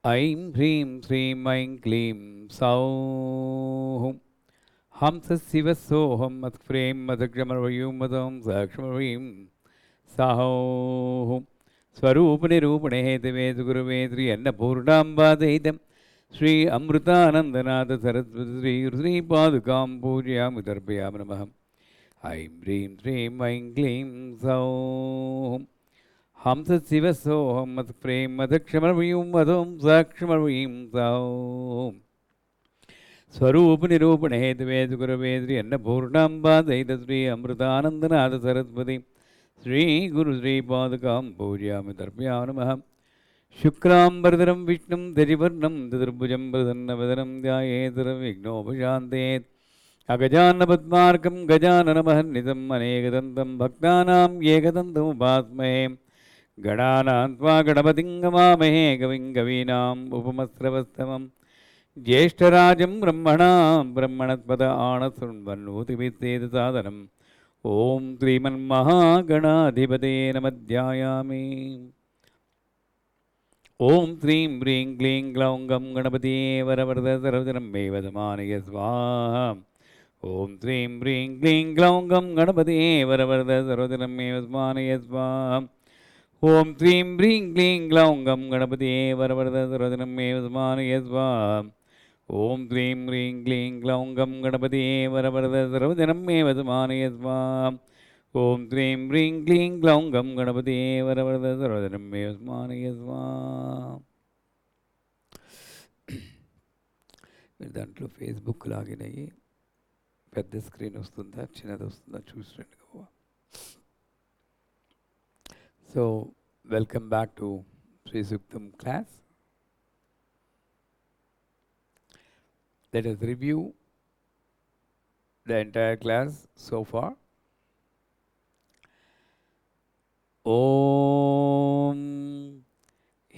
ऐं ह्रीं श्रीं ऐं क्लीं सौः हंसशिवसोऽहं मत्प्रें मदग्रमर्वयूं मदं साक्ष्मवीं साहौः स्वरूपनिरूपणे हेतवेद गुरुवे श्री अन्नपूर्णाम्बादयितं श्री अमृतानन्दनाथ सरस्वती श्रीपादुकां पूजयामि तर्पयामि नमः। ऐं ह्रीं श्रीं ऐं क्लीं सौः हंसशिवसोऽहं मत्प्रें मदक्षमर्वयूं मदं साक्ष्मवीं सौः स्वरूपनिरूपणे हेतवेद गुरवे श्री अन्नपूर्णाम्बादयित श्री अमृतानन्दनाथ सरस्वती श्री गुरु श्रीपादुकां पूजयामि तर्पयामि नमः। शुक्लाम्बरधरं विष्णुं दधिवर्णं चतुर्भुजं प्रसन्नवदनं ध्यायेत् सर्वविघ्नोपशान्तयेत् अगजाननपद्मार्कं गजाननमहर्निशम् अनेकदन्तं भक्तानां एकदन्तमुपास्महे गणानां त्वा गणपतिं नमामहे कविं कवीनाम् उपमस्रवस्तमम् ज्येष्ठराजं ब्रह्मणस्पद आनशृण्वन्नोतिभिस्सेदसादनम् ॐ श्रीमन्महागणाधिपतये नमः ध्यायामि। ॐ श्रीं ह्रीं क्लीं ग्लौं गं गणपतये वरवरद सर्वजनं मे वदमानय स्वाहा। ॐ श्रीं ह्रीं क्लीं ग्लौं गं गणपतये वरवरद सर्वजनं मे वदमानय स्वाहा। ॐ श्रीं ह्रीं क्लीं ग्लौं गं गणपतये वरवरद सर्वजनं मे वदमानय स्वाहा। ॐ श्रीं ह्रीं क्लीं ग्लौं गं गणपतये वरवरद सर्वजनं मे वदमानय स्वाहा। ॐ श्रीं ह्रीं क्लीं ग्लौं गं गणपतये वरवरद सर्वजनं मे वदमानय स्वाहा। మీరు దాంట్లో ఫేస్బుక్ లాగిన్ అయ్యి పెద్ద స్క్రీన్ వస్తుందా చిన్నది వస్తుందా చూసిరండి. So welcome back to Sri Suktam class. Let us review the entire class so far. Om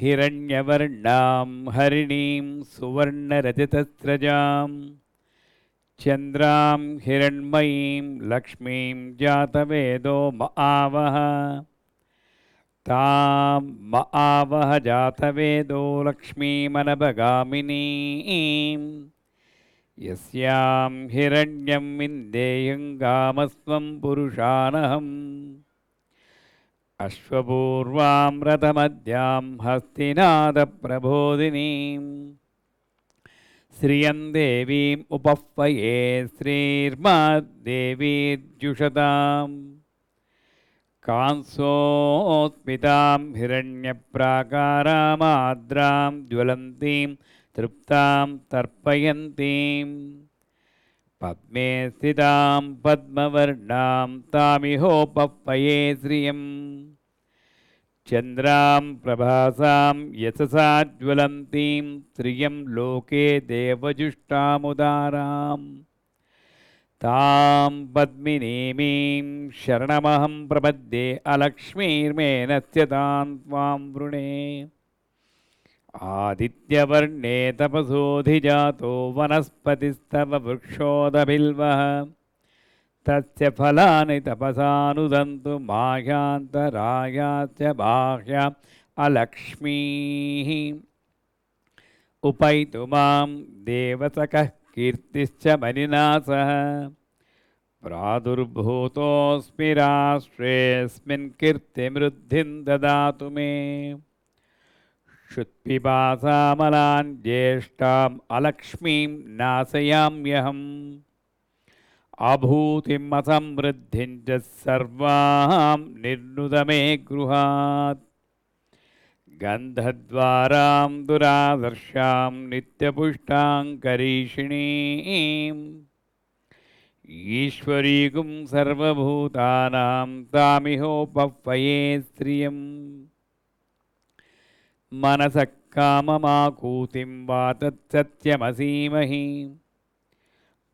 Hiranyavarnam Harinim Suvarnarajatastrajam Chandram Hiranmayim Lakshmim Jatavedo Ma'avaha Tam Ma'avaha Jatavedo Lakshmimanabagaminim यस्यां हिरण्यं विन्देयं गामस्त्वं पुरुषानहं अश्वपूर्वां रथमद्यां हस्तिनादप्रबोधिनीं श्रियं देवीम् उपह्वये श्रीर्माद्देवीर्जुषतां कांसोऽस्मितां हिरण्यप्राकारामाद्रां ज्वलन्तीं तृप्तां तर्पयन्तीं पद्मे स्थितां पद्मवर्णां तामिहोपह्वये श्रियं चन्द्रां प्रभासां यशसा ज्वलन्तीं श्रियं लोके देवजुष्टामुदारां तां पद्मिनीमीं शरणमहं प्रपद्ये अलक्ष्मीर्मेनस्य तां त्वां वृणे। आदित्यवर्णे तपसोऽधिजातो वनस्पतिस्तव वृक्षोदबिल्वः तस्य फलानि तपसानुदन्तु माह्यान्तरायाश्च बाह्या अलक्ष्मीः उपैतु मां देवसखः कीर्तिश्च मनिना सह प्रादुर्भूतोऽस्मि राष्ट्रेऽस्मिन् कीर्तिमृद्धिं ददातु मे। क्षुत्पिपासामलान् ज्येष्ठाम् अलक्ष्मीं नाशयाम्यहम् अभूतिम् असमृद्धिं च सर्वां निर्नुदमे गृहात् गन्धद्वारां दुरादर्शां नित्यपुष्टां करीषिणीम् ईश्वरीकुं सर्वभूतानां तामिहोपह्वये श्रियम् मनसः काममाकूतिं वा तत्सत्यमसीमहि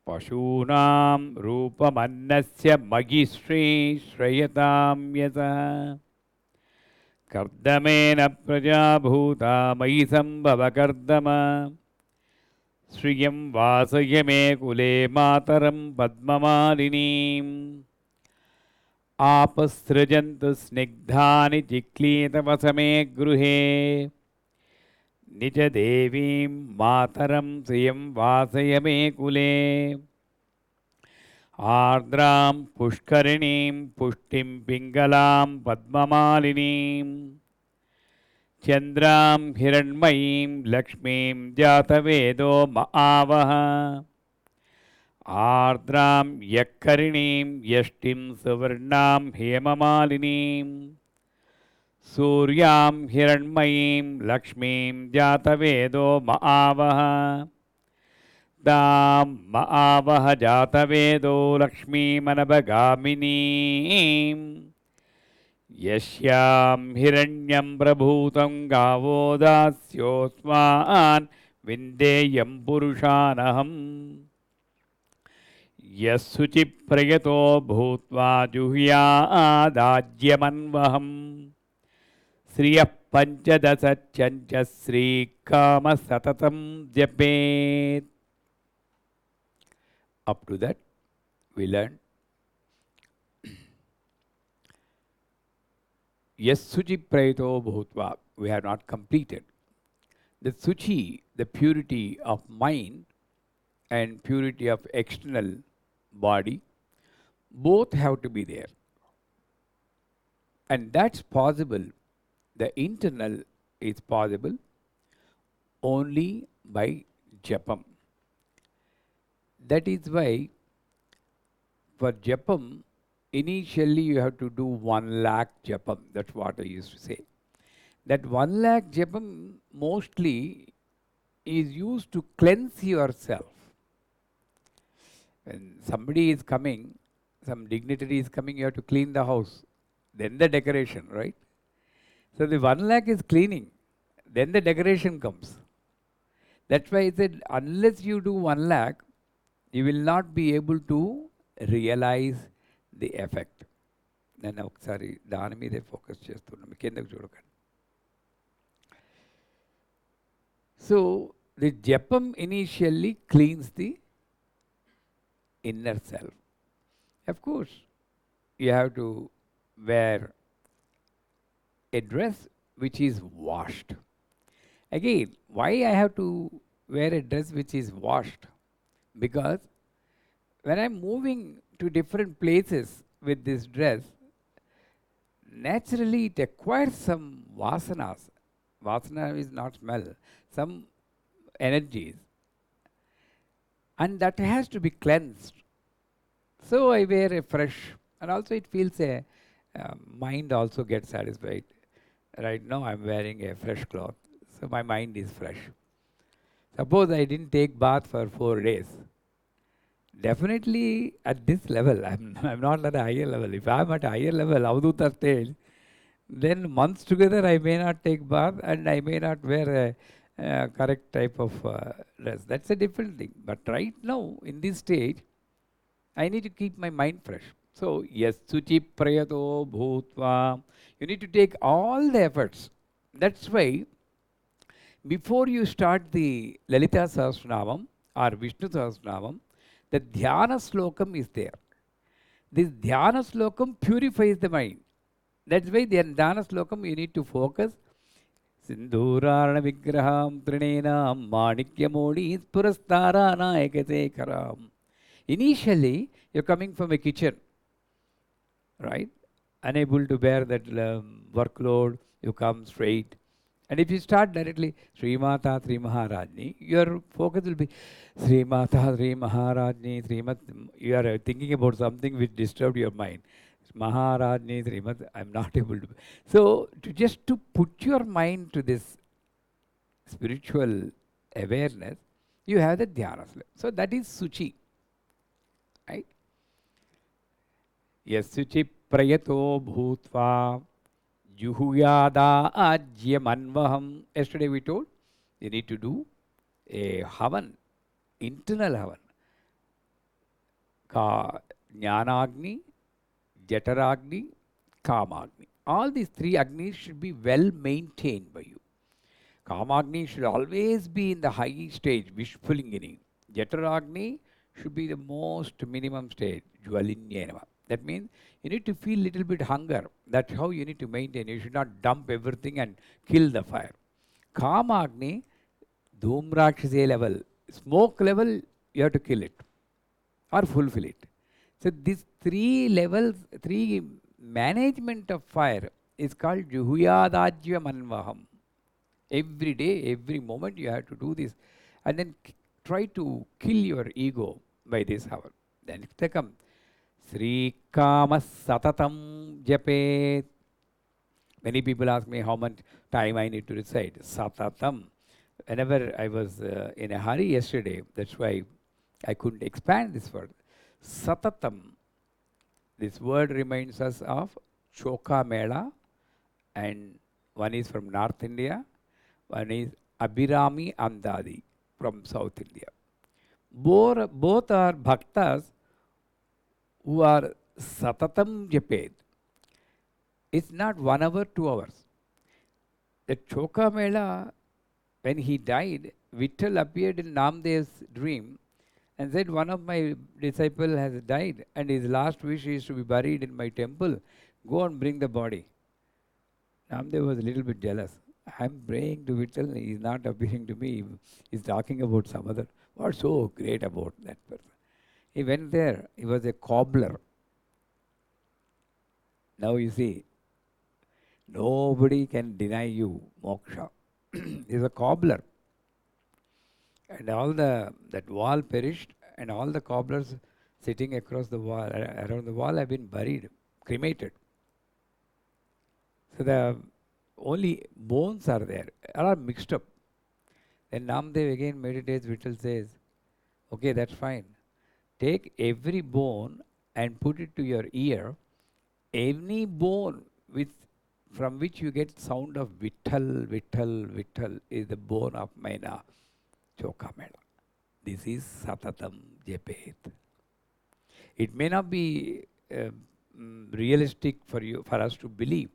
पशूनां रूपमन्नस्य मयि श्रयतां यतः कर्दमेन प्रजाभूता मयि सम्भव कर्दम श्रियं वासय मे कुले मातरं पद्ममालिनीम् आपसृजन्तु स्निग्धानि चिक्लीतवसमे गृहे निजदेवीं मातरं श्रियं वासय मे कुले आर्द्रां पुष्करिणीं पुष्टिं पिङ्गलां पद्ममालिनीं चन्द्रां हिरण्मयीं लक्ष्मीं जातवेदो म आवह आर्द्रां यक्करिणीं यष्टिं सुवर्णां हेममालिनीं सूर्यां हिरण्मयीं लक्ष्मीं जातवेदो म आवह तां म आवह जातवेदो लक्ष्मीमनभगामिनीं यस्यां हिरण्यं प्रभूतं गावो दास्योऽस्मान् विन्देयं पुरुषानहम् यस्सुचिप्रयतो भूत्वा जुह्यादाज्यमन्वहम् श्रियः पञ्चदशचञ्च श्रीकामः सततं जपेत्. Up to that, we learned Yes Suchi Prayato Bhutva. We have not completed. The Suchi, the purity of mind and purity of external body, both have to be there. And that's possible. The internal is possible only by Japam. That is why for Japam, initially you have to do 1 lakh Japam. That's what I used to say. That 1 lakh Japam mostly is used to cleanse yourself. When somebody is coming, some dignitary is coming, you have to clean the house. Then the decoration, right? So the 1 lakh is cleaning. Then the decoration comes. That's why I said, unless you do 1 lakh, you will not be able to realize the effect. నేను ఒకసారి దాని మీదే focus చేస్తున్నాను, కిందకు చూడకండి. So the Japam initially cleans the inner self. Of course, you have to wear a dress which is washed. Again, why I have to wear a dress which is washed? Because when I'm moving to different places with this dress, naturally it acquires some vasanas. Vasana is not smell, some energies. And that has to be cleansed. So I wear a fresh, and also it feels a mind also gets satisfied. Right now I'm wearing a fresh cloth, so my mind is fresh. Suppose I didn't take bath for 4 days. Definitely at this level, I'm not at a higher level. If I'm at a higher level, Avadhuta stage, then months together I may not take bath and I may not wear a correct type of dress. That's a different thing. But right now, in this stage, I need to keep my mind fresh. So, yes, Suchi Prayato Bhutva. You need to take all the efforts. That's why, before you start the Lalita Sahasranamam or Vishnu Sahasranamam, the Dhyana Slokam is there. This Dhyana Slokam purifies the mind. That's why the Dhyana Slokam you need to focus. Sindhurarana Vigraham Trinenam Manikyamodi Purastara Naekate Karam. Initially, you're coming from a kitchen, right? Unable to bear that workload, you come straight. And if you start directly, Sri Mata, Sri Maharajni, your focus will be Sri Mata, Sri Maharajni, Srimat. You are thinking about something which disturbed your mind. Maharajni, Srimat, I'm not able to. So, just to put your mind to this spiritual awareness, you have the dhyana. So, that is Suchi, right? Yes, Suchi Prayato Bhutva. Juhuyada Ajyamanvaham. Yesterday we told you need to do a havan, internal havan. Jnanagni, Jataragni, Kamagni. All these 3 Agnis should be well maintained by you. Kamagni should always be in the high stage, Vishpulingini. Jataragni should be the most minimum stage, Jwalinyanava. That means you need to feel little bit hunger. That's how you need to maintain. You should not dump everything and kill the fire. Kamagni, Dhumrakshase level, smoke level, you have to kill it or fulfill it. So these three levels, three management of fire is called Juhuyadajya Manvaham. Every day, every moment you have to do this. And then try to kill your ego by this hour. Then it comes Sri Kama Satatam Japet. Many people ask me how much time I need to recite. Satatam. Whenever I was in a hurry yesterday, that's why I couldn't expand this word. Satatam. This word reminds us of Choka Mela, and one is from North India, one is Abhirami Andadi from South India. Both are bhaktas who are Satatam Japed. It's not 1 hour, 2 hours. The Choka Mela, when he died, Vittal appeared in Namdev's dream and said, one of my disciples has died and his last wish is to be buried in my temple. Go and bring the body. Namdev was a little bit jealous. I'm praying to Vittal, he's not appearing to me. He's talking about some other. What's so great about that person? He went there. He was a cobbler. Now you see, nobody can deny you moksha. He's a cobbler. And all that wall perished, and all the cobblers sitting across the wall, around the wall, have been buried, cremated. So the only bones are there, all are mixed up. Then Namdev again meditates, Vittal says, okay, that's fine. Take every bone and put it to your ear. Any bone from which you get sound of Vittal, Vittal, Vittal is the bone of Maina Chokamela. This is Satatam Japet. It may not be realistic for us to believe,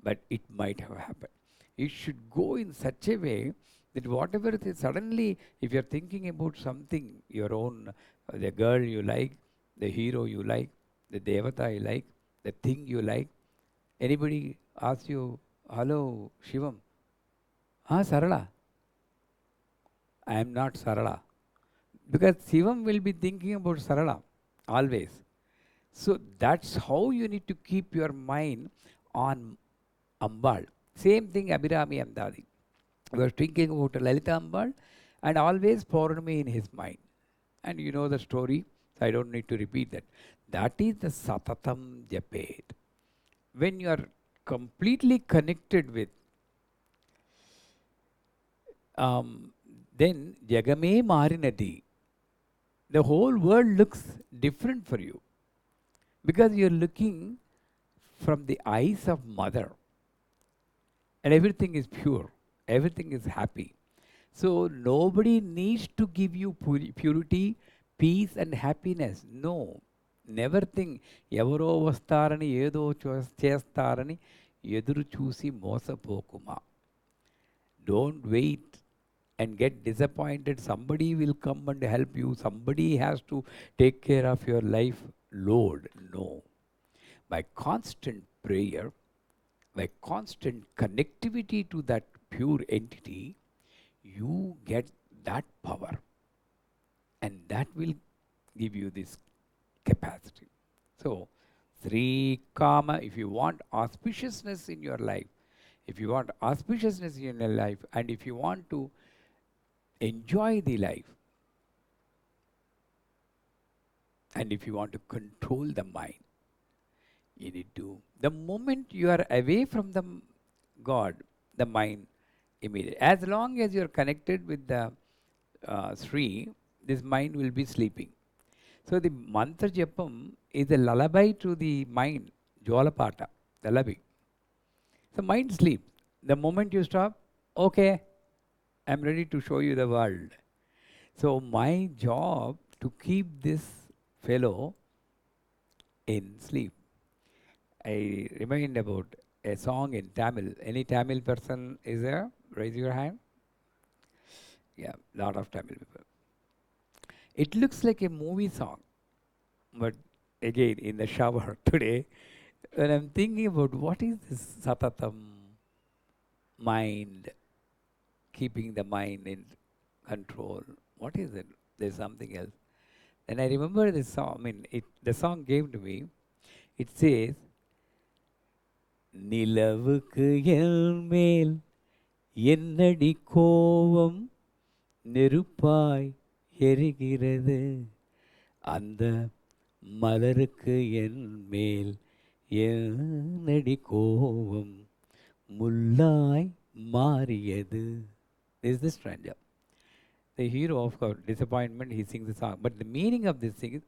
but it might have happened. It should go in such a way that whatever it is, suddenly, if you're thinking about something, your own, the girl you like, the hero you like, the devata you like, the thing you like, anybody asks you, hello, Shivam, Sarala. I am not Sarala. Because Shivam will be thinking about Sarala, always. So that's how you need to keep your mind on Ambal. Same thing Abhirami Andadi. He was thinking about Lalita Ambal and always Paurnami in his mind. And you know the story, so I don't need to repeat that. That is the Satatam Japet. When you are completely connected with, then Jagame Marinadi, the whole world looks different for you. Because you're looking from the eyes of mother. And everything is pure. Everything is happy. So nobody needs to give you purity, peace and happiness. No. Never think, evaro vastarani edo chestarani eduru chusi mosa pokuma. Don't wait and get disappointed. Somebody will come and help you. Somebody has to take care of your life load. No. By constant prayer, by constant connectivity to that pure entity, you get that power. And that will give you this capacity. So, Sri Kama, if you want auspiciousness in your life, if you want auspiciousness in your life, and if you want to enjoy the life, and if you want to control the mind, you need to, the moment you are away from the God, the mind immediately, as long as you are connected with the Sri, this mind will be sleeping. So the mantra japam is a lullaby to the mind, Jwalapata, lullaby. So mind sleep. The moment you stop, okay, I'm ready to show you the world. So my job to keep this fellow in sleep. I remind about a song in Tamil. Any Tamil person is there? Raise your hand. Yeah, lot of Tamil people. It looks like a movie song. But again, in the shower today, when I'm thinking about what is this Satatam mind, keeping the mind in control. What is it? There's something else. Then I remember this song. I mean, the song came to me. It says, நிலவுக்கு என் மேல் என்னடி கோவம் நெருப்பாய் எரிகிறது அந்த மலருக்கு என் மேல் என்னடி கோவம் முல்லாய் மாறியது. This is the stranger. The hero of her disappointment, he sings the song. But the meaning of this thing is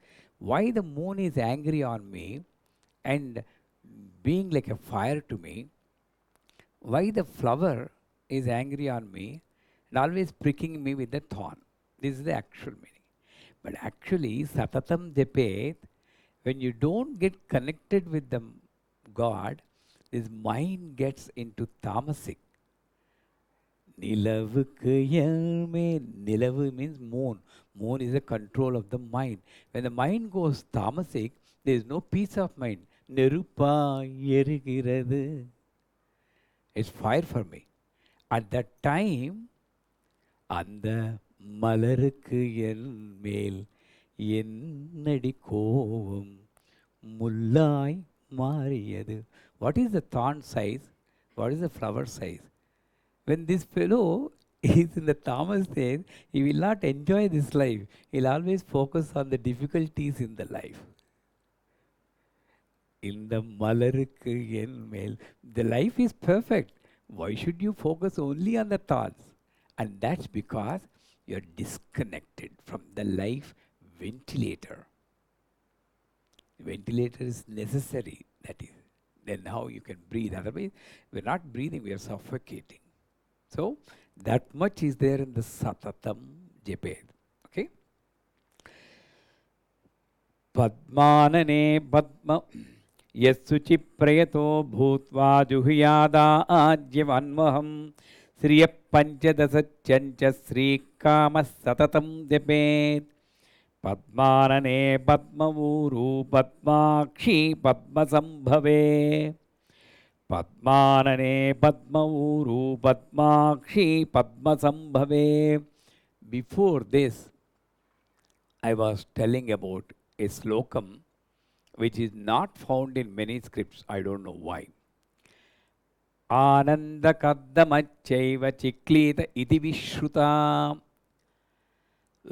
why the moon is angry on me and being like a fire to me, why the flower is angry on me and always pricking me with the thorn. This is the actual meaning. But actually, satatam japet, when you don't get connected with the God, this mind gets into tamasic. Nilavukku elme, nilavu means moon. Moon is the control of the mind. When the mind goes tamasic, there is no peace of mind. Nerupa erigirathu. It's fire for me. At that time, அந்த மலருக்கு என் மேல் என்னடி கோவம் முல்லாய் மாறியது. What is the thorn size? What is the flower size? When this fellow is in the Tamas stage, he will not enjoy this life. He'll always focus on the difficulties in the life. இந்த மலருக்கு என் மேல், the life is perfect. Why should you focus only on the thoughts? And that's because you're disconnected from the life ventilator. The ventilator is necessary, that is. Then how you can breathe. Otherwise, we're not breathing, we are suffocating. So, that much is there in the Satatam Japet. Okay? Padmanane Padma Yasuchi Prayato Bhutva Juhyada Ajyavanmaham Sriya Panchadasa Chancha Sri Kama Satatam Japet. Padmanane Padmavuru Padmakshi Padmasambhave. Padmanane Padmavuru Padmakshi Padmasambhave. Before this, I was telling about a slokam which is not found in many scripts. I don't know why. Ananda Kaddamachaiva Chiklita Iti Vishruta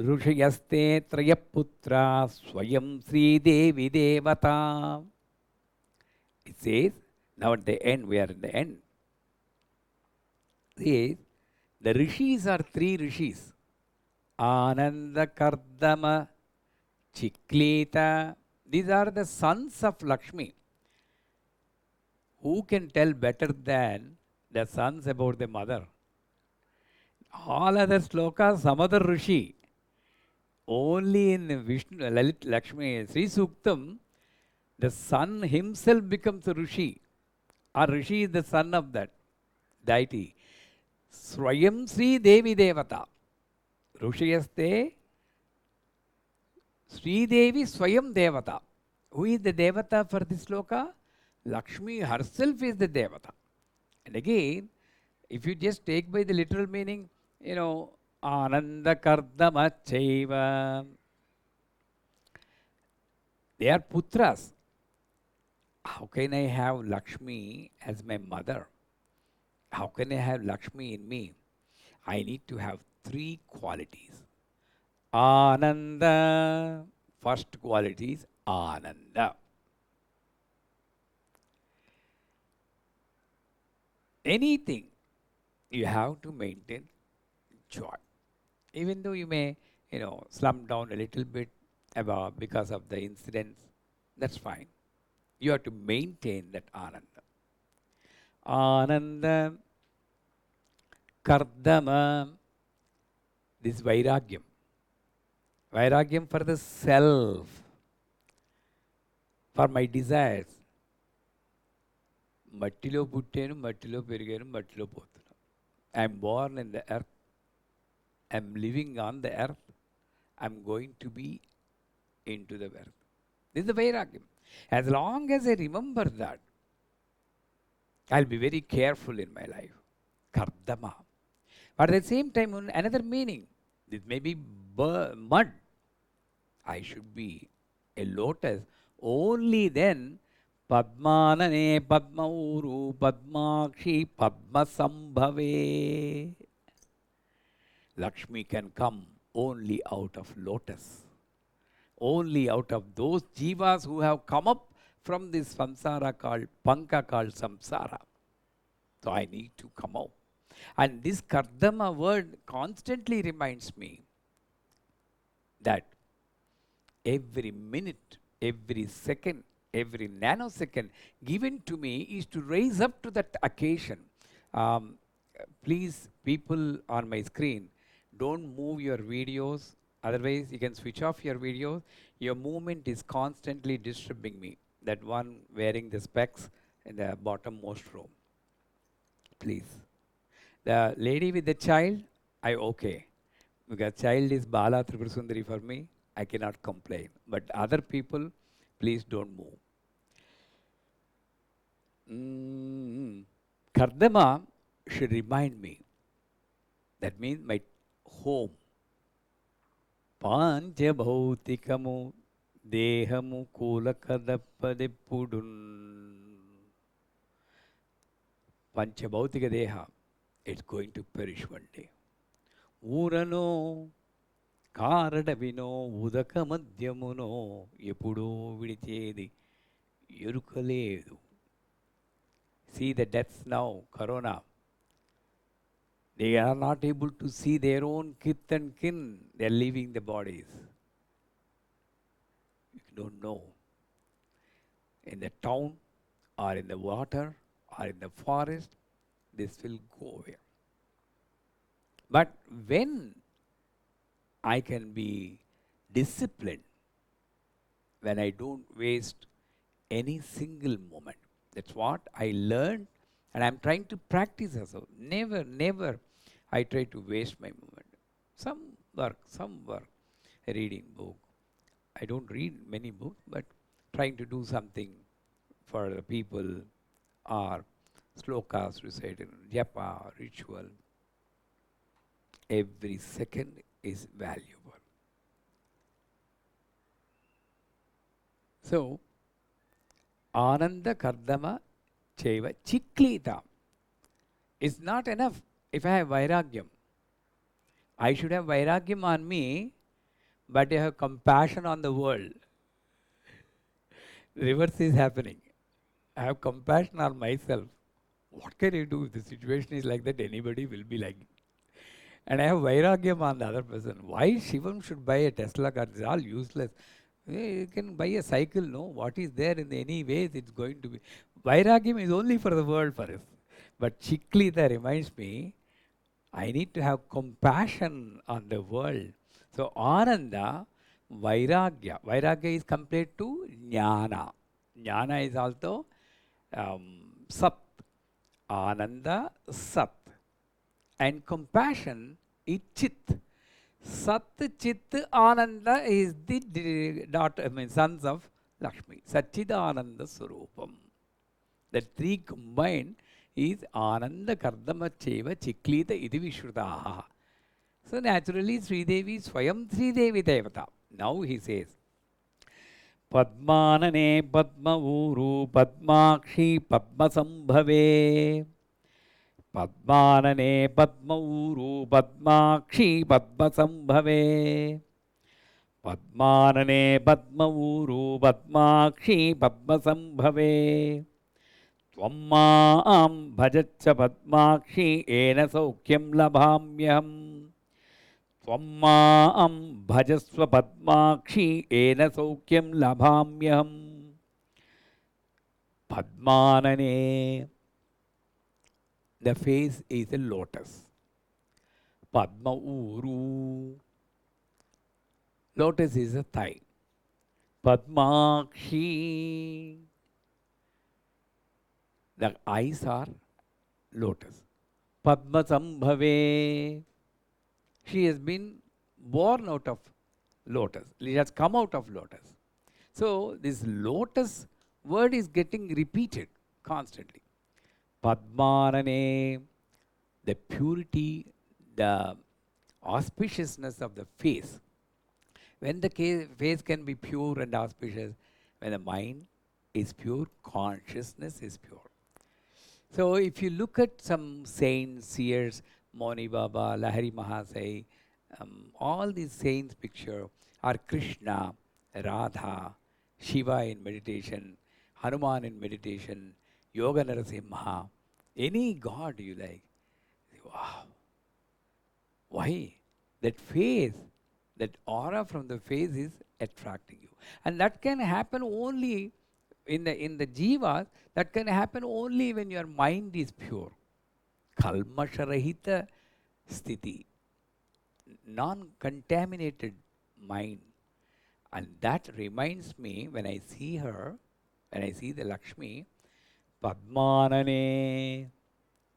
Rushayaste Trayaputra Swayam Sri Devi Devata. It says, now at the end, we are in the end. See, the rishis are three rishis. Ananda Kardama Chikleta. These are the sons of Lakshmi. Who can tell better than the sons about the mother? All other slokas, some other rishi. Only in Vishnu, Lalit Lakshmi, Sri Suktam, the son himself becomes a rishi. Or rishi is the son of that deity. Swayam Sri Devi Devata. Rushiyaste Sri Devi Swayam Devata. Who is the Devata for this sloka? Lakshmi herself is the Devata. And again, if you just take by the literal meaning, Ananda Kardama Chaiva. They are putras. How can I have Lakshmi as my mother? How can I have Lakshmi in me? I need to have three qualities. Ananda. First quality is Ananda. Anything, you have to maintain joy. Even though you may, slump down a little bit because of the incidents, that's fine. You have to maintain that Ananda. Ananda, Kardama, this Vairagyam. Vairagyam for the self, for my desires. Mattilo puttenu, mattilo perigenu, mattilo potunu. I am born in the earth. I am living on the earth. I am going to be into the earth. This is the Vairagyam. As long as I remember that, I'll be very careful in my life. Kardama. But at the same time, another meaning. This may be mud. I should be a lotus. Only then Padmanane Padma Uru Padmakshi Padma Sambhave. Lakshmi can come only out of lotus. Only out of those jivas who have come up from this samsara called panka called samsara. So I need to come out. And this Kardama word constantly reminds me that every minute, every second, every nanosecond given to me is to raise up to that occasion. Please, people on my screen, don't move your videos. Otherwise, you can switch off your videos. Your movement is constantly disturbing me. That one wearing the specs in the bottommost row. Please. The lady with the child, okay. Because child is Bala Tripura Sundari for me, I cannot complain. But other people, please don't move. Kardama should remind me. That means my home. Pancha bhautikamu dehamu kulakadapadepudun. Pancha bhautika deha, it's going to perish one day. Urano Karadavino Udaka Madhyamuno Yepudo Vidichedi Yurukaledu. See the deaths now, Corona. They are not able to see their own kith and kin. They are leaving the bodies. You don't know. In the town, or in the water, or in the forest, this will go away. But when I can be disciplined, when I don't waste any single moment. That's what I learned, and I'm trying to practice also. Never I try to waste my moment. Some work, reading book. I don't read many books, but trying to do something for the people, or slokas recited, japa, ritual. Every second is valuable. So, Ananda Kardama Cheva Chiklita is not enough if I have Vairagyam. I should have Vairagyam on me, but I have compassion on the world. Reverse is happening. I have compassion on myself. What can I do if the situation is like that? Anybody will be like it. And I have Vairagyam on the other person. Why Shivam should buy a Tesla car? It's all useless. You can buy a cycle, no? What is there in any ways it's going to be. Vairagyam is only for the world for us. But Chiklita reminds me, I need to have compassion on the world. So Ananda, Vairagya. Vairagya is compared to Jnana. Jnana is also Sat. Ananda, Sat. And compassion is Chit. Sat, Chit, Ananda is the daughter, sons of Lakshmi. Satchidananda Swarupam. The three combined is Ananda Kardama Cheva Chiklita Iti Vishrudaha. So naturally Sridevi Swayam Sridevi Devata. Now he says, Padmanane Padma Uru Padmakshi Padma Sambhave. Padmanane Padma Uru Padmakshi Padma Sambhave. Padmanane Padma Uru Padmakshi Padma Sambhave. Tvammaam bhajaccha Padmakshi ena saukyam labhamyam. Tvammaam bhajasva Padmakshi ena saukyam labhamyam. Padmanane. The face is a lotus. Padma Uru. Lotus is a thigh. Padmakshi. The eyes are lotus. Padma Sambhave. She has been born out of lotus. She has come out of lotus. So this lotus word is getting repeated constantly. Padmanane, the purity, the auspiciousness of the face. When the face can be pure and auspicious, when the mind is pure, consciousness is pure. So if you look at some saints, seers, Moni Baba, Lahari Mahasai, all these saints picture are Krishna, Radha, Shiva in meditation, Hanuman in meditation, Yoga Narasimha, any god you like. Wow. Why? That face, that aura from the face is attracting you. And that can happen only in the jivas, that can happen only when your mind is pure. Kalmasharahita sthiti, non-contaminated mind. And that reminds me, when I see her, when I see the Lakshmi, Padmanane,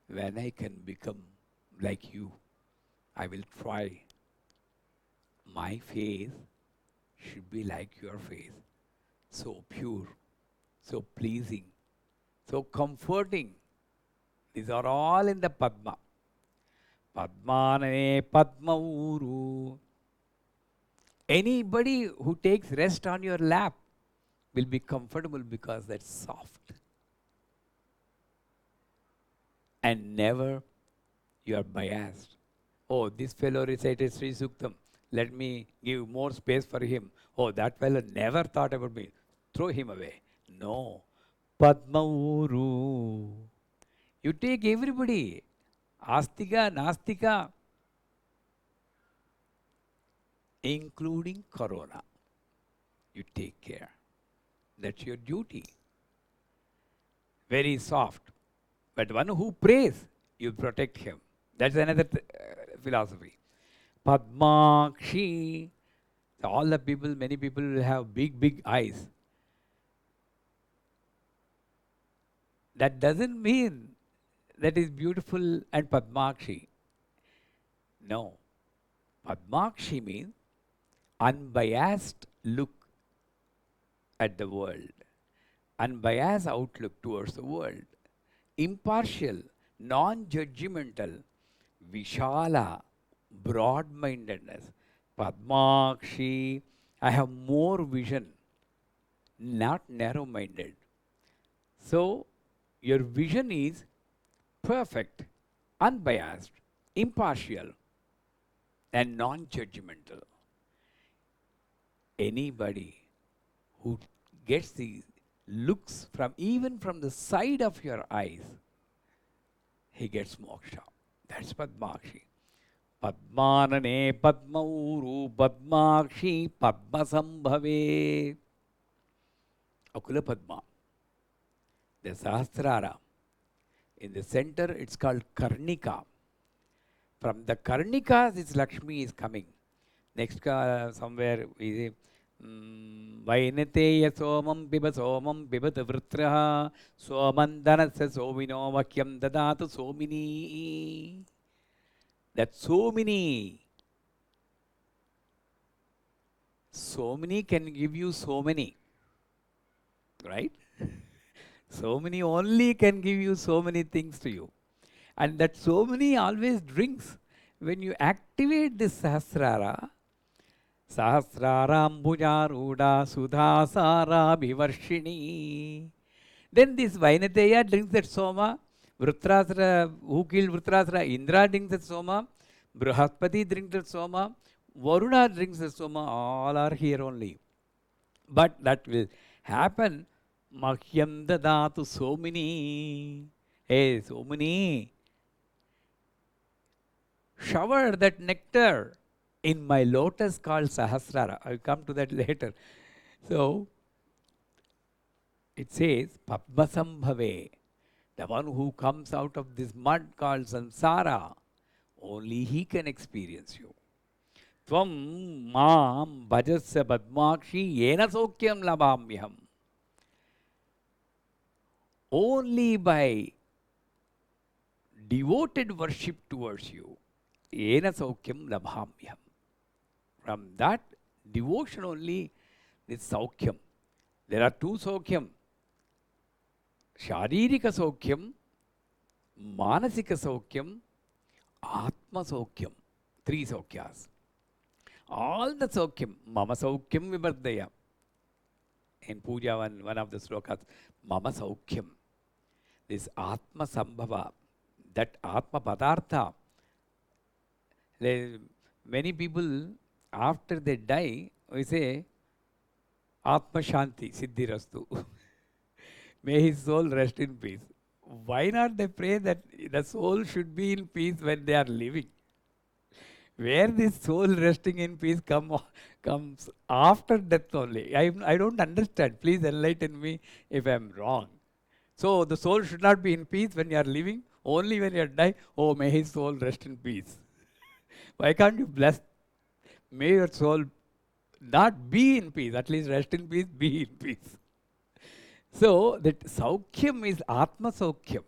when I can become like you, I will try. My face should be like your face, so pure, so pleasing, so comforting. These are all in the Padma. Padmanane Padma Uru. Anybody who takes rest on your lap will be comfortable because that's soft. And never you are biased. Oh, this fellow recited Sri Suktam. Let me give more space for him. Oh, that fellow never thought about me. Throw him away. No. Padma Uru. You take everybody. Astika, Nastika, including Corona. You take care. That's your duty. Very soft. But one who prays, you protect him. That's another philosophy. Padmakshi. All the people, many people will have big, big eyes. That doesn't mean that is beautiful and Padmakshi. No. Padmakshi means unbiased look at the world, unbiased outlook towards the world, impartial, non-judgmental, Vishala, broad-mindedness. Padmakshi, I have more vision, not narrow-minded. So, your vision is perfect, unbiased, impartial, and non-judgmental. Anybody who gets these looks from even from the side of your eyes, he gets moksha. That's Padmakshi. Padmanane Padma Uru Padmakshi Padma Sambhave. Akula Padma. The Sahasrara. In the center, it's called Karnika. From the Karnika, this Lakshmi is coming. Next, somewhere, we say, Vainateya Somam Piba Somam Pibata Vritraha Somandanasa Somino Vakyam Dadatu Somini. That Somini. Somini can give you so many. Right? So many only can give you so many things to you. And that so many always drinks. When you activate this Sahasrara, Sahasrara Ambujaruda Sudhasara Bhivarshini. Then this Vainateya drinks that Soma. Vritrasra, who killed Vritrasra? Indra drinks that Soma. Brihaspati drinks that Soma. Varuna drinks that Soma. All are here only. But that will happen. Mahyam dadatu somini. Hey, somini. Shower that nectar in my lotus called Sahasrara. I'll come to that later. So, it says, Padmasambhave, the one who comes out of this mud called Samsara, only he can experience you. Tvam maam bhajasya padmakshi yena sokyam labhamyam. Only by devoted worship towards you, yena sokyam labhamyam. From that devotion only, this saukyam. There are two saukyam. Sharirika saukyam, manasika saukyam, Atma Saukyam, 3 Saukyas. All the Saukyam, Mama Saukyam Vibardaya. In Puja, one of the slokas, Mama Saukyam. This Atma Sambhava, that Atma Padartha. Many people, after they die, we say, Atma Shanti, Siddhi Rastu. May his soul rest in peace. Why not they pray that the soul should be in peace when they are living? Where this soul resting in peace comes after death only. I don't understand. Please enlighten me if I am wrong. So the soul should not be in peace when you are living. Only when you die, oh, may his soul rest in peace. Why can't you bless? May your soul not be in peace, at least rest in peace, be in peace. So that Saukyam is Atma Saukyam.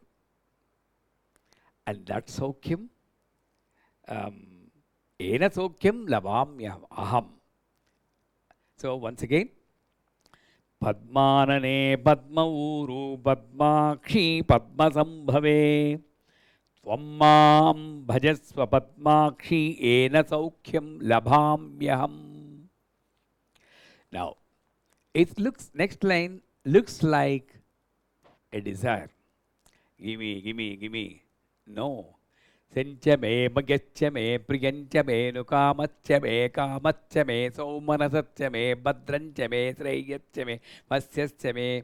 And that Saukyam, Ena Saukyam Labamyam Aham. So once again, Padmanane Padma Uru Padmakshi Padma Sambhave Tvammam Bhajasva Padmakshi Ena Saukyam Labhamyaham. Now, it looks, next line looks like a desire. Gimme, gimme, gimme. No. Sencha me, Bhagyacha me, Priyancha me, Nukamacha me, Kamacha me, Somanasatcha me, Badrancha me, Sreyacha me, Vasyascha me.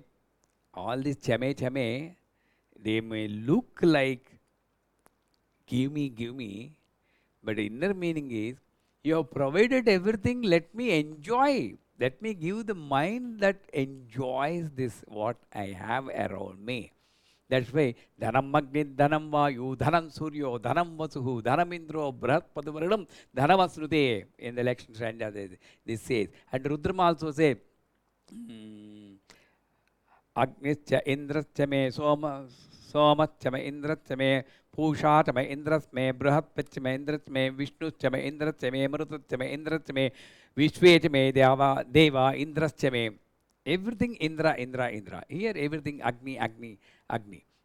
All these chame, they may look like give me, but the inner meaning is, you have provided everything, let me enjoy. Let me give the mind that enjoys this, what I have around me. That's why, Dhanam Agni, Dhanam Vayu, Dhanam Suryo, Dhanam Vasuhu, Dhanam Indro, Brahat Padavaranam, Dhanam Asrute. In the election stanza, this says. And Rudrama also says, Agnischa Indrascha me, Somacha me, Indrascha me, Pushacha me, Indras me, Brahat Pacha me, Indras me, Vishnucha me, Indrascha me, Marutacha me, Indrascha me, Vishwecha me, Deva, Indrascha me. Everything Indra. Here everything Agni.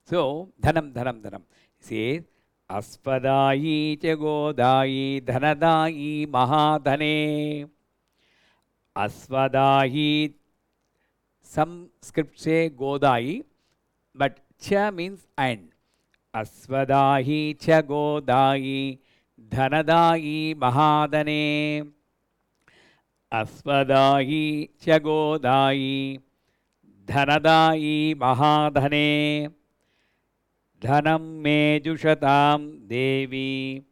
So, Dhanam. Says, Asvadayi cha Godayi Dhanadayi Mahadhane. Asvadayi, some scripts say Godayi, but cha means and. Asvadayi cha Godayi Dhanadayi Mahadhane. Asvadayi cha Godayi Dhanadayi Mahadhane. Dhanam me jushatam Devi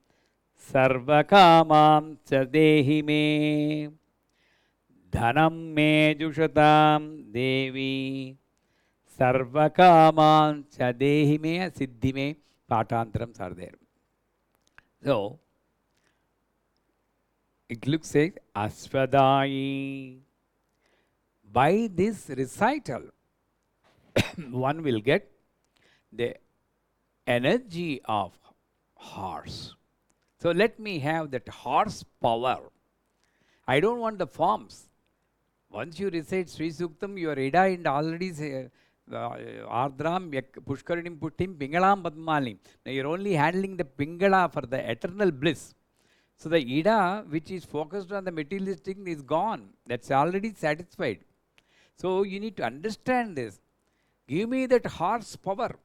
Sarvakamam cha dehi me. Dhanam me jushatam Devi Sarvakamam cha dehi me. Siddhi me Patantrams are there. So, it looks like Asvadayi. By this recital, one will get the energy of horse. So let me have that horse power. I don't want the forms. Once you recite Sri Suktam, your Ida and already say Ardram, Pushkaranim Puttim, Pingalam Padmalim. Now you're only handling the Pingala for the eternal bliss. So the Ida, which is focused on the materialistic, is gone. That's already satisfied. So you need to understand this. Give me that horse power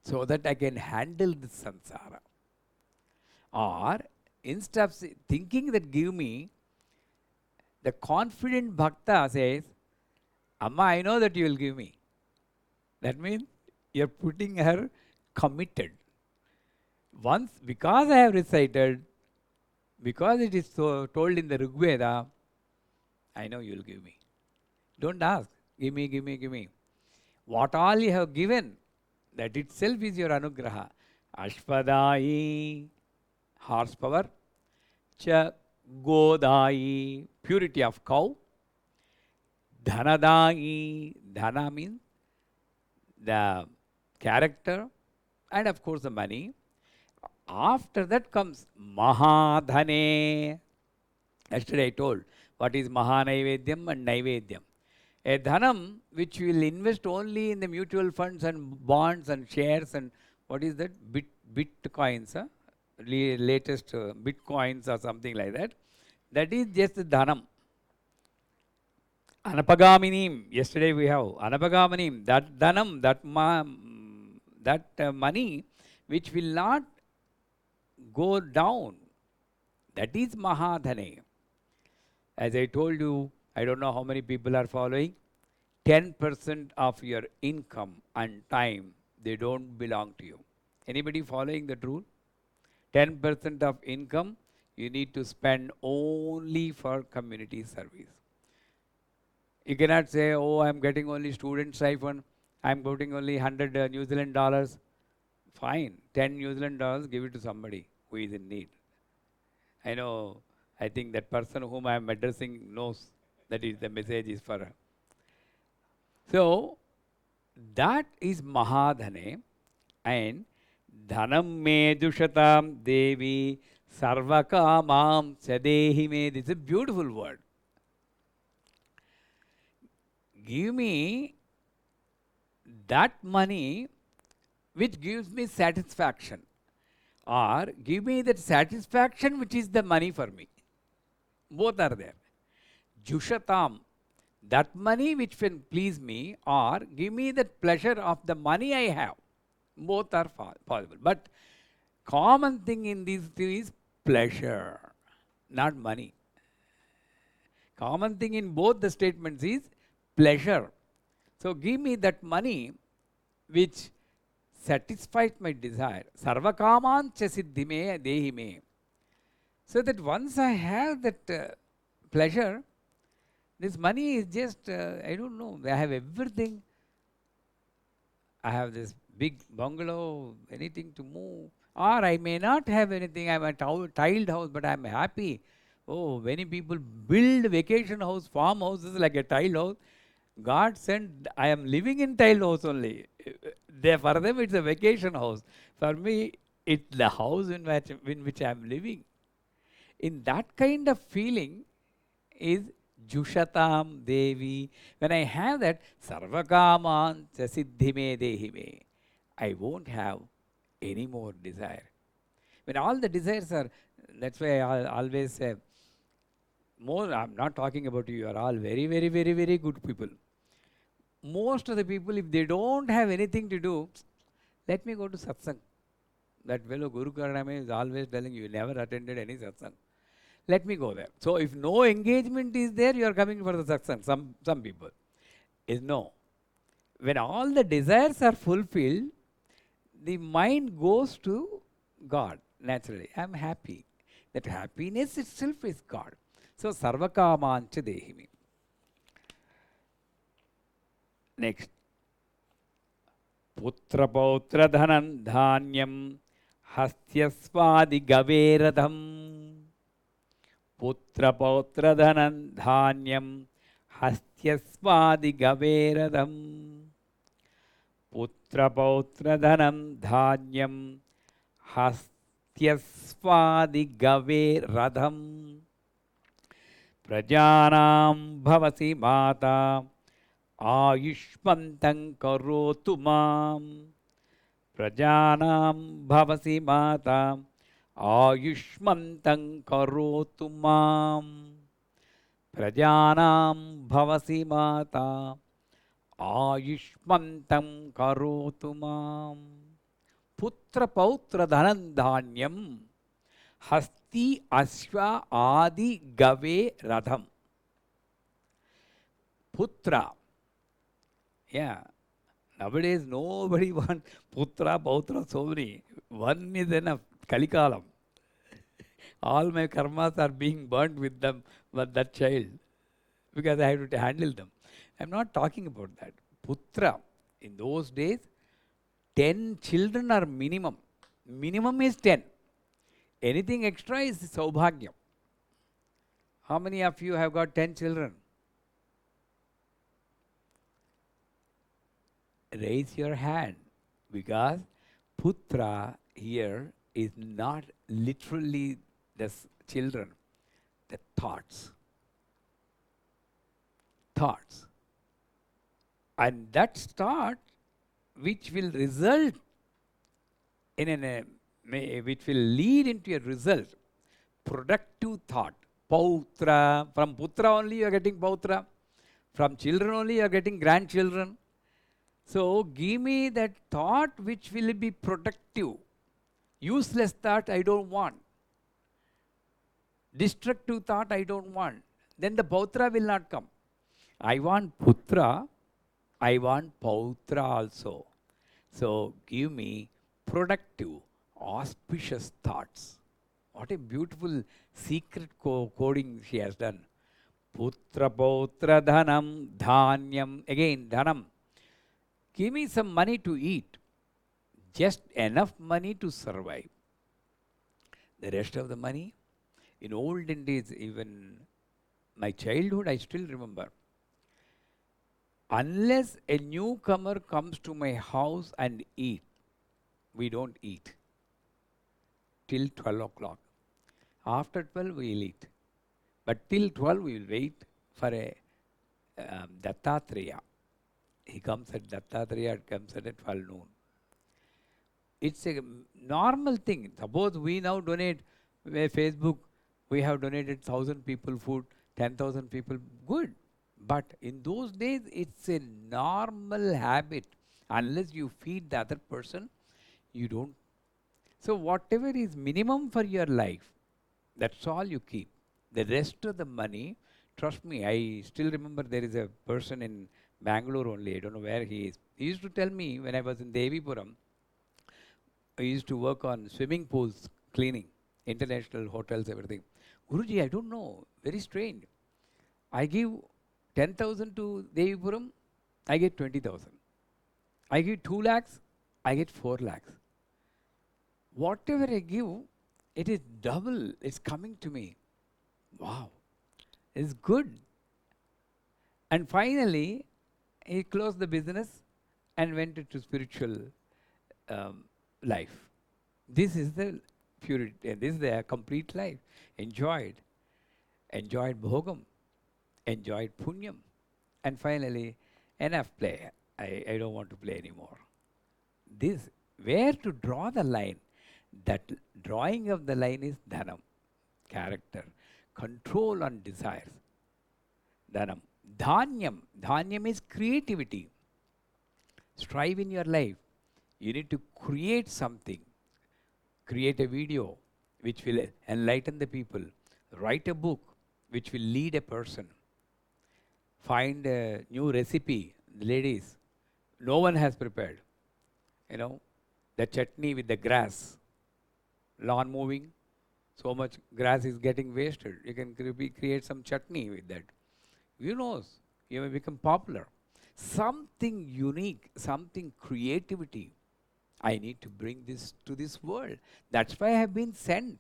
so that I can handle this samsara. Or instead of thinking that give me, the confident bhakta says, Amma, I know that you will give me. That means you're putting her committed. Once, because I have recited, because it is so told in the Rigveda, I know you will give me. Don't ask, give me. What all you have given, that itself is your anugraha. Ashvadayi, horsepower. Cha Godayi, purity of cow. Dhanadayi, dhana means the character and of course the money. After that comes Mahadhane. Yesterday I told what is Mahanaivedyam and Naivedyam. A dhanam which will invest only in the mutual funds and bonds and shares and what is that? bitcoins, latest bitcoins or something like that. That is just dhanam. Anapagaminim. Yesterday we have anapagaminim. That dhanam, that money, which will not go down. That is mahadhane. As I told you, I don't know how many people are following. 10% of your income and time, they don't belong to you. Anybody following that rule? 10% of income, you need to spend only for community service. You cannot say, oh, I'm getting only student stipend, I'm getting only 100 New Zealand dollars. Fine, 10 New Zealand dollars, give it to somebody who is in need. I know, I think that person whom I am addressing knows that is the message is for her. So, that is Mahadhane, and Dhanam me dushatam devi sarvakamam chadehi me. This is a beautiful word. Give me that money which gives me satisfaction, or give me that satisfaction which is the money for me. Both are there. Jushatam, that money which can please me, or give me that pleasure of the money I have. Both are possible. But common thing in these two is pleasure, not money. Common thing in both the statements is pleasure. So give me that money which satisfies my desire. Sarvakamancha siddhime dehime. So that once I have that pleasure, this money is just, I don't know, I have everything. I have this big bungalow, anything to move. Or I may not have anything, I have a tiled house, but I am happy. Oh, many people build vacation house, farmhouses like a tiled house. God sent, I am living in tiled house only. For them, it's a vacation house. For me, it's the house in which I am living. In that kind of feeling is Jushatam Devi. When I have that, Sarvakaman Siddhime Dehime, I won't have any more desire. When all the desires are, that's why I always say, I'm not talking about you, you are all very, very, very, very good people. Most of the people, if they don't have anything to do, let me go to satsang. That fellow Guru Karaname is always telling you, never attended any satsang. Let me go there. So if no engagement is there, you are coming for the satsang. Some people is no. When all the desires are fulfilled, the mind goes to God naturally. I am happy. That happiness itself is God. So sarvakamancha dehimi. Next. Putra pautra dhanam dhanyam hastyasvadi gaveradham. Putra pautra dhanam dhanyam hastyasvadi gaveradham. Putra pautra dhanam dhanyam hastyasvadi gaveradham. Prajanam bhavasi mata Ayushmantam karotu mam. Prajanam bhavasi mata Ayushmantam karotu mam. Prajanam bhavasi mata Ayushmantam karotu mam. Putra pautra dhanam dhanyam hasti ashva adi gave radham. Putra. Yeah. Nowadays nobody wants putra, pautra, so many. One is enough. Kalikalam. All my karmas are being burnt with them, with that child. Because I have to handle them. I'm not talking about that. Putra. In those days, 10 children are minimum. Minimum is 10. Anything extra is saubhagyam. How many of you have got 10 children? Raise your hand, because putra here is not literally the children, the thoughts. Thoughts. And that thought which will result in a which will lead into a result. Productive thought. Pautra. From putra only you are getting pautra. From children only you are getting grandchildren. So give me that thought which will be productive. Useless thought I don't want. Destructive thought I don't want. Then the pautra will not come. I want putra, I want pautra also. So give me productive, auspicious thoughts. What a beautiful secret coding she has done. Putra pautra dhanam dhanyam. Again, dhanam. Give me some money to eat. Just enough money to survive. The rest of the money, in olden days, even my childhood, I still remember. Unless a newcomer comes to my house and eat, we don't eat till 12 o'clock. After 12, we will eat. But till 12, we will wait for a Dattatreya. He comes at Dattatreya, comes at 12 noon. It's a normal thing. Suppose we now donate Facebook, we have donated 1,000 people food, 10,000 people, good. But in those days, it's a normal habit. Unless you feed the other person, you don't. So whatever is minimum for your life, that's all you keep. The rest of the money, trust me, I still remember there is a person in Bangalore only, I don't know where he is. He used to tell me when I was in Devipuram, I used to work on swimming pools, cleaning, international hotels, everything. Guruji, I don't know, very strange. I give 10,000 to Devipuram, I get 20,000. I give 2 lakhs, I get 4 lakhs. Whatever I give, it is double, it's coming to me. Wow, it's good. And finally, he closed the business and went into spiritual life. This is the purity, this is the complete life. Enjoyed bhogam, enjoyed punyam. And finally, enough play. I don't want to play anymore. This, where to draw the line? That drawing of the line is dhanam, character, control on desires. Dhanam. Dhanyam is creativity. Strive in your life. You need to create something. Create a video which will enlighten the people. Write a book which will lead a person. Find a new recipe, ladies. No one has prepared. You know, the chutney with the grass. Lawn moving, so much grass is getting wasted. You can create some chutney with that. Who knows? You may become popular. Something unique, something creativity. I need to bring this to this world. That's why I have been sent.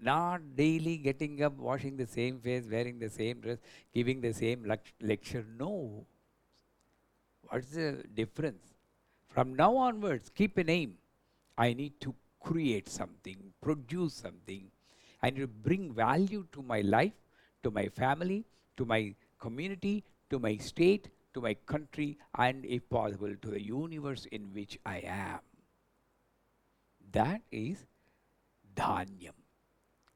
Not daily getting up, washing the same face, wearing the same dress, giving the same lecture. No. What's the difference? From now onwards, keep an aim. I need to create something, produce something. I need to bring value to my life, to my family, to my community, to my state, to my country, and if possible, to the universe in which I am. That is dhanyam,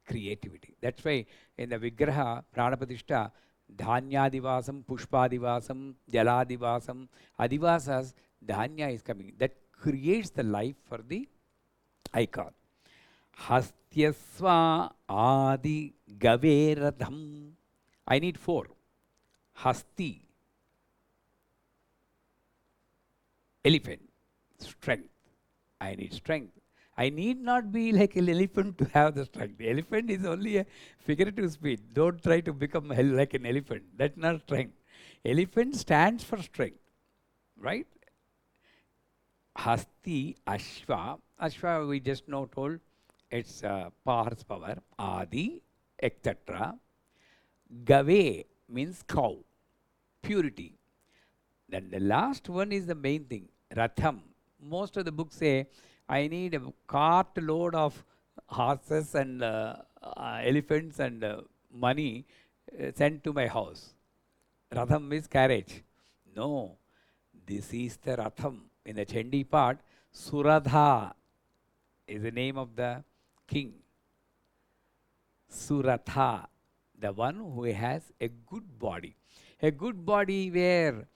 creativity. That's why in the Vigraha, Pranapatishtha, dhanyadivasam, pushpadivasam, jaladivasam, adivasas, dhanya is coming. That creates the life for the icon. Hastyasva adi gaveradham. I need 4. Hasti, elephant, strength. I need strength. I need not be like an elephant to have the strength. The elephant is only a figurative speech. Don't try to become like an elephant. That's not strength. Elephant stands for strength, right? Hasti, Ashva. Ashva we just now told it's horsepower. Adi, etc. Gave means cow, purity. Then the last one is the main thing, Ratham. Most of the books say, I need a cart load of horses and elephants and money sent to my house. Ratham means carriage. No, this is the Ratham. In the Chandi part, Suradha, is the name of the king. Suratha, the one who has a good body. A good body where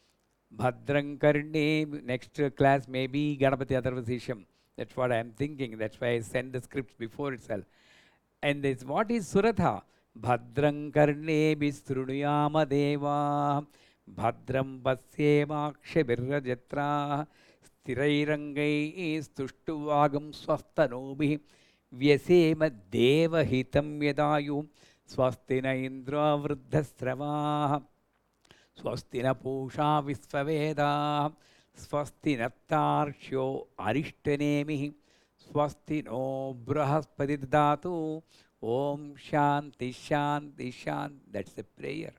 Bhadrang Karne, next class maybe Ganapati Atharvasisham. That's what I am thinking. That's why I send the scripts before itself. And this, what is Suratha? Bhadrang Karne Bistrunuyama Deva Bhadram Pasyemaksha Virrajatra Sthirairangai Stuštuvagam Swastanobi Vyasema Deva Hitam Yadayu Swastina Indra Vruddhasrava Swastina Pusha Visvaveda Swastina Tarshyo Arishtanemi Swasti no Brahaspati Datu Om Shanti Shanti Shanti. That's the prayer.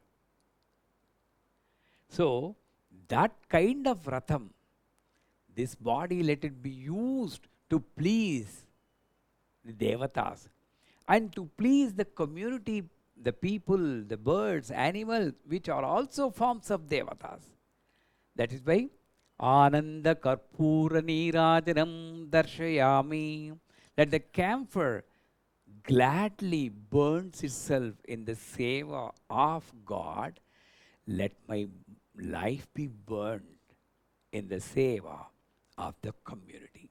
So, that kind of Ratham, this body, let it be used to please the Devatas and to please the community, the people, the birds, animals, which are also forms of Devatas. That is why Ananda Karpura Nirajanam Darshayami. Let the camphor gladly burns itself in the seva of God. Let my life be burned in the seva of the community.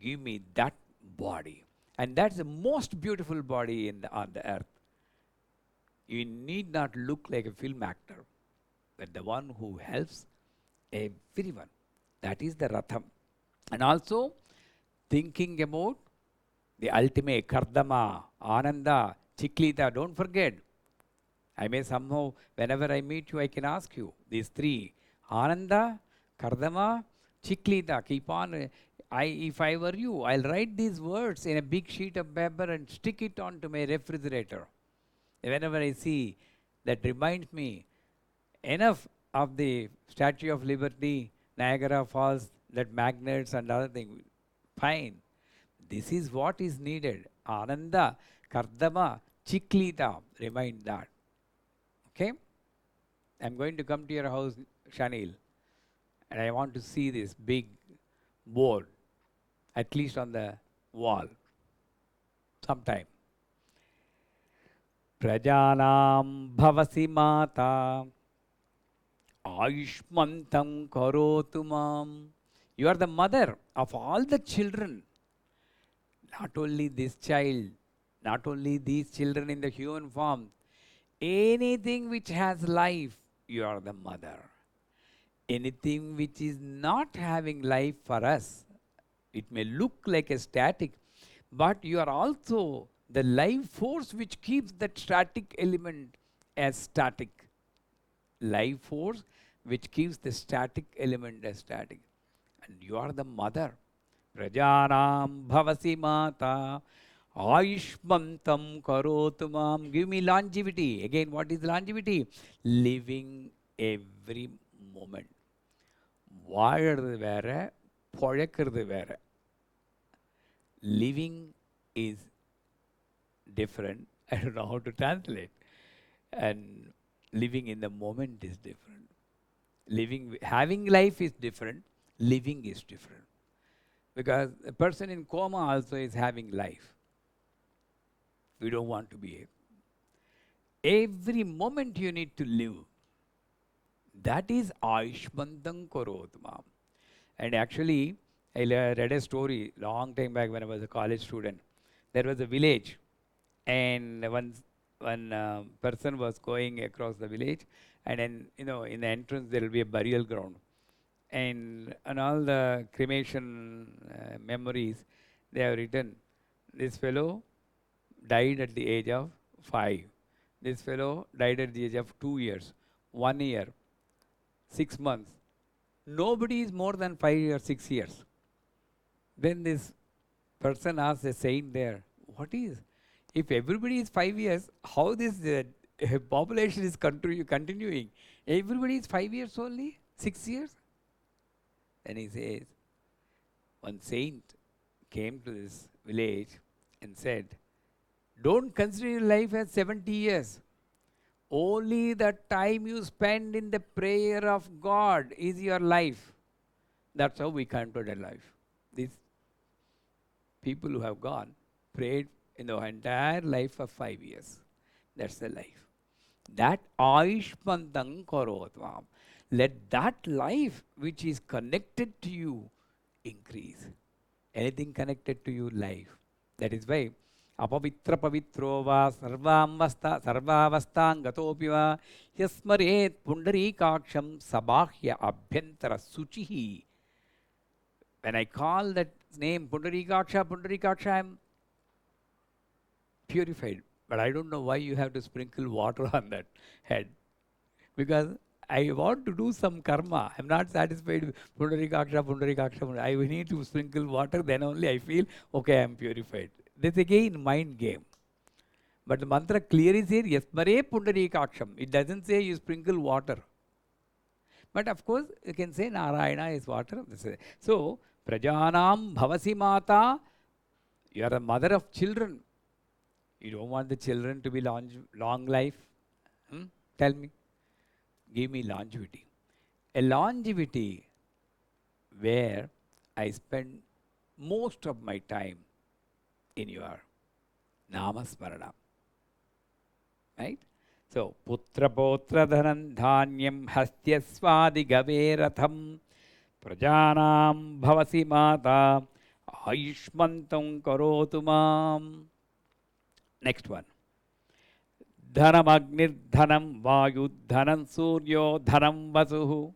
Give me that body. And that's the most beautiful body on the earth. You need not look like a film actor, but the one who helps everyone. That is the Ratham. And also thinking about the ultimate Kardama, Ananda, Chiklita. Don't forget. I may somehow, whenever I meet you, I can ask you these three. Ananda, Kardama, Chiklita. Keep on. If I were you, I'll write these words in a big sheet of paper and stick it onto my refrigerator. Whenever I see, that reminds me enough of the Statue of Liberty, Niagara Falls, that magnets and other things. Fine. This is what is needed. Ananda, Kardama, Chiklita. Remind that. Okay? I'm going to come to your house, Shanil, and I want to see this big board, at least on the wall, sometime. Prajanam bhavasi mata Ayushmantam karotumam. You are the mother of all the children. Not only this child, not only these children in the human form, anything which has life, you are the mother. Anything which is not having life for us, it may look like a static, but you are also the life force which keeps that static element as static. Life force which keeps the static element as static. And you are the mother. Prajanam bhavasi mata Ayushmantam karotumam. Give me longevity. Again, what is longevity? Living every moment. வாழறது வேற, பொழைக்கிறது வேற. Living is different. I don't know how to translate. And living in the moment is different. Having life is different. Living is different. Because a person in coma also is having life. We don't want to be. Every moment you need to live. That is Ayushmantam Korotmam. And actually, I read a story long time back when I was a college student. There was a village, and one person was going across the village, and then, in the entrance there will be a burial ground. And on all the cremation memories, they have written, this fellow died at the age of 5. This fellow died at the age of 2 years, 1 year, 6 months. Nobody is more than 5 or 6 years. Then this person asked a saint there, what is? If everybody is 5 years, how this population is continuing? Everybody is 5 years only? 6 years? Then he says, one saint came to this village and said, don't consider your life as 70 years. Only the time you spend in the prayer of God is your life. That's how we consider life. This people who have gone, prayed in the entire life of 5 years. That's the life. That Aishmantam Karotvam. Let that life which is connected to you increase. Anything connected to you, life. That is why अपवित्र पवित्रो वा सर्वावस्थां गतोऽपि वा यस्मरेत् पुण्डरीकाक्षं सबाह्य अभ्यन्तर शुचिः. When I call that name Pundarikaksha, Pundarikaksha, I am purified. But I don't know why you have to sprinkle water on that head. Because I want to do some karma. I am not satisfied with Pundarikaksha, Pundarikaksha. I need to sprinkle water, then only I feel, okay, I am purified. This again mind game. But the mantra clear is here, Yasmare Pundarikaksham. It doesn't say you sprinkle water. But of course, you can say Narayana is water. So, Prajanam Bhavasi Mata, you are a mother of children. You don't want the children to be long life? Tell me. Give me longevity. A longevity where I spend most of my time in your Namasmarana. Right? So, Putra Potra Dhanam Dhanyam Hastyasvadi Gaveratham Prajanam Bhavasi Mata Ayushmantam Karotu Mam. Next one. Dhanam Agnir Dhanam Vayu Dhanam Suryo Dhanam Vasuhu.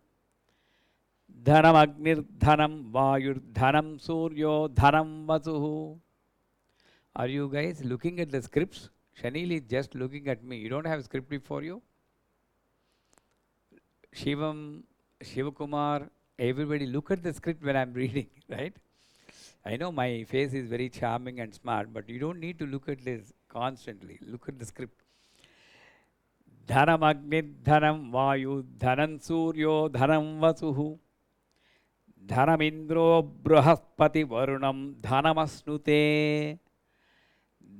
Dhanam Agnir Dhanam Vayu Dhanam Suryo Dhanam Vasuhu. Are you guys looking at the scripts? Shanil is just looking at me. You don't have script before you? Shivam, Shivakumar, everybody look at the script when I'm reading, right? I know my face is very charming and smart, but you don't need to look at this constantly. Look at the script. Dhanam Agnid Dhanam Vayu Dhanam Suryo Dhanam Vasuhu. Dhanam Indro Brahaspati Varunam Dhanamasnute.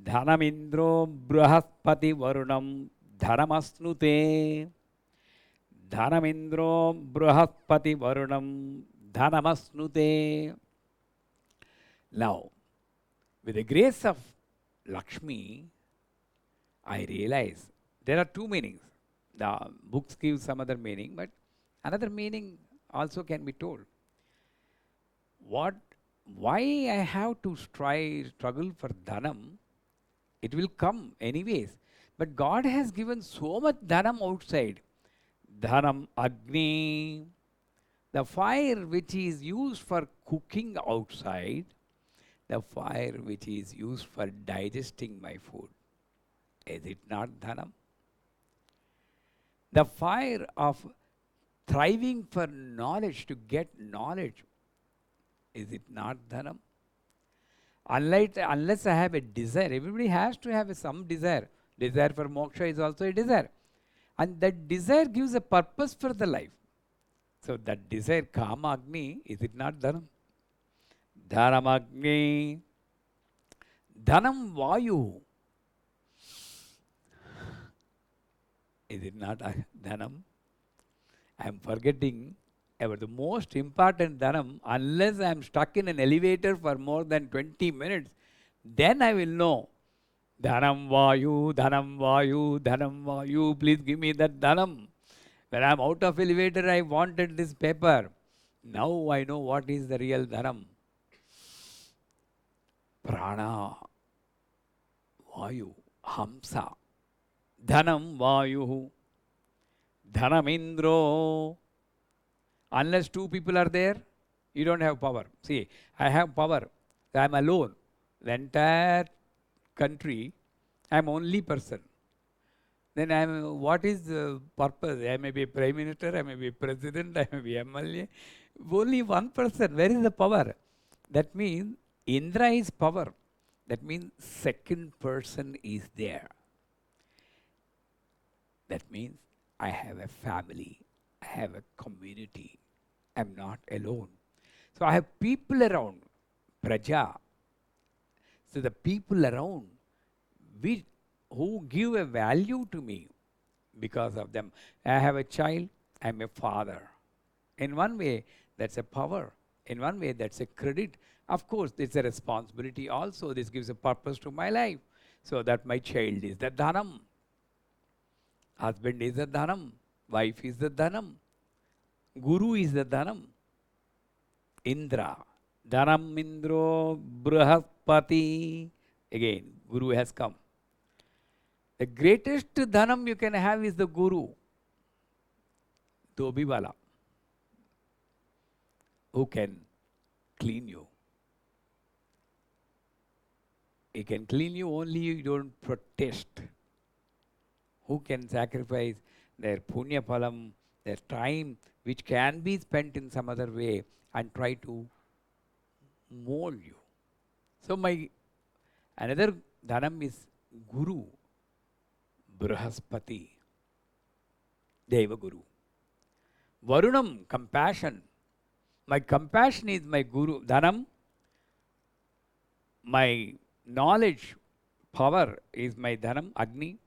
Dhanam Indro Brahaspati Varunam Dhanamasnute. Dhanam Indro Brahaspati Varunam Dhanamasnute. Now, with the grace of Lakshmi, I realize there are two meanings. The books give some other meaning, but another meaning also can be told. Why I have to struggle for dhanam? It will come anyways. But God has given so much dhanam outside. Dhanam Agni, the fire which is used for cooking outside, the fire which is used for digesting my food. Is it not dhanam? The fire of thriving for knowledge, to get knowledge, is it not dhanam? Unless I have a desire, everybody has to have some desire. Desire for moksha is also a desire. And that desire gives a purpose for the life. So that desire, Kama Agni, is it not dhanam? Dhanam Agni, Dhanam Vayu. Is it not dhanam? I am forgetting about the most important dhanam. Unless I am stuck in an elevator for more than 20 minutes, then I will know. Dhanam Vayu, Dhanam Vayu, Dhanam Vayu. Please give me that dhanam. When I am out of elevator, I wanted this paper. Now I know what is the real dhanam. Prana, Vayu, Hamsa. Dhanam Vayu, Dhanam Indro. Unless two people are there, you don't have power. See, I have power. I am alone. The entire country, I am only person. Then what is the purpose? I may be a prime minister, I may be president, I may be MLA. Only one person. Where is the power? That means Indra is power. That means second person is there. That means I have a family, I have a community. I am not alone. So I have people around, praja. So the people around who give a value to me because of them. I have a child, I am a father. In one way, that's a power. In one way, that's a credit. Of course, it's a responsibility also. This gives a purpose to my life. So that my child is the dhanam. Husband is the dhanam. Wife is the dhanam. Guru is the dhanam. Indra. Dhanam Indro Brahaspati. Again, Guru has come. The greatest dhanam you can have is the Guru. Dobhiwala. Who can clean you. He can clean you only you don't protest. Who can sacrifice their punya phalam, their time, which can be spent in some other way, and try to mold you. So my another dhanam is Guru, Brahaspati, Deva Guru. Varunam, compassion. My compassion is my Guru, dhanam. My knowledge, power is my dhanam, Agni.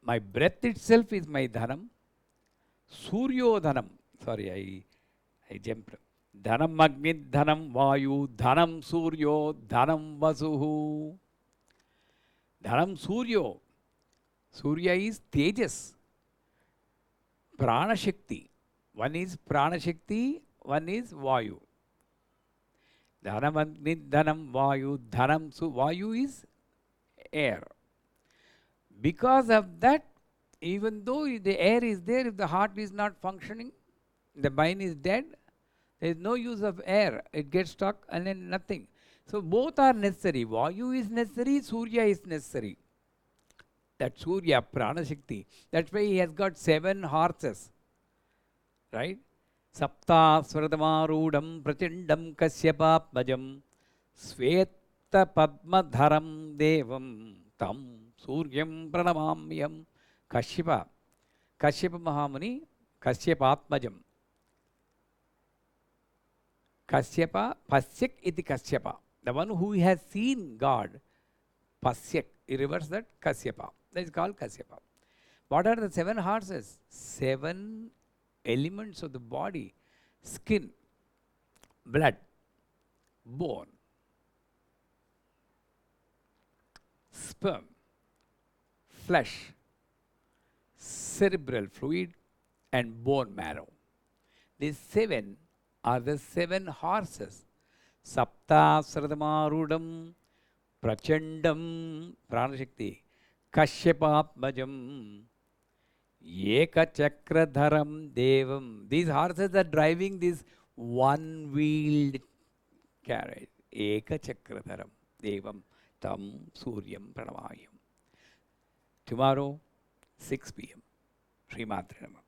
My breath itself is my dhanam. Suryo dhanam. Sorry, I jumped. Dhanam Agni, dhanam Vayu, dhanam Suryo, dhanam Vasuhu. Dhanam Suryo. Surya is Tejas. Prana Shakti. One is Prana Shakti, one is Vayu. Dhanam Agni, dhanam Vayu, dhanam Vayu is air. Because of that, even though the air is there, if the heart is not functioning, the mind is dead, there is no use of air. It gets stuck and then nothing. So both are necessary. Vayu is necessary, Surya is necessary. That Surya, Prana Shakti. That's why he has got 7 horses. Right? Sapta Svradamarudam Prachindam Kasyapapmajam Sveta Padmadharam Devam Tam Suryam Pranamamyam. Kashyapa. Kashyapa Mahamuni, Kasyapatmajam. Kasyapa, Pasyak iti Kasyapa. The one who has seen God, Pasyak, he reverses that, Kasyapa. That is called Kasyapa. What are the 7 horses? 7 elements of the body: skin, blood, bone, sperm, flesh, cerebral fluid, and bone marrow. These 7 are the 7 horses. Sapta Sradamarudam Prachandam Pranashakti Kashyapapmajam Ekachakradharam Devam. These horses are driving this one-wheeled carriage. Ekachakradharam Devam Tam Suryam Pranamayam. Tomorrow, 6 p.m. Sri Matre Namah.